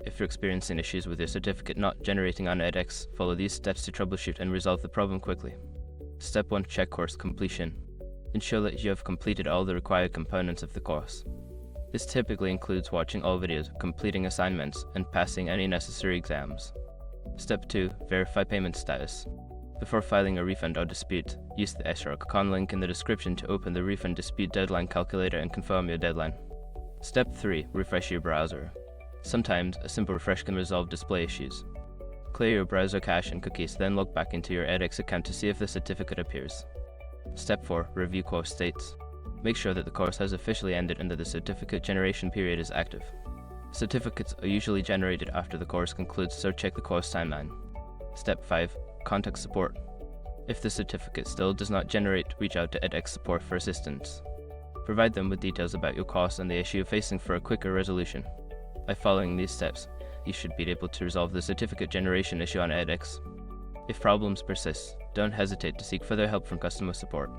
If you're experiencing issues with your certificate not generating on edX, follow these steps to troubleshoot and resolve the problem quickly. Step 1. Check course completion. Ensure that you have completed all the required components of the course. This typically includes watching all videos, completing assignments, and passing any necessary exams. Step 2. Verify payment status. Before filing a refund or dispute, use the SROCCON link in the description to open the refund dispute deadline calculator and confirm your deadline. Step 3. Refresh your browser. Sometimes, a simple refresh can resolve display issues. Clear your browser cache and cookies, then log back into your edX account to see if the certificate appears. Step 4. Review course status. Make sure that the course has officially ended and that the certificate generation period is active. Certificates are usually generated after the course concludes, so check the course timeline. Step 5. Contact support. If the certificate still does not generate, reach out to edX support for assistance. Provide them with details about your course and the issue you're facing for a quicker resolution. By following these steps, you should be able to resolve the certificate generation issue on edX. If problems persist, don't hesitate to seek further help from customer support.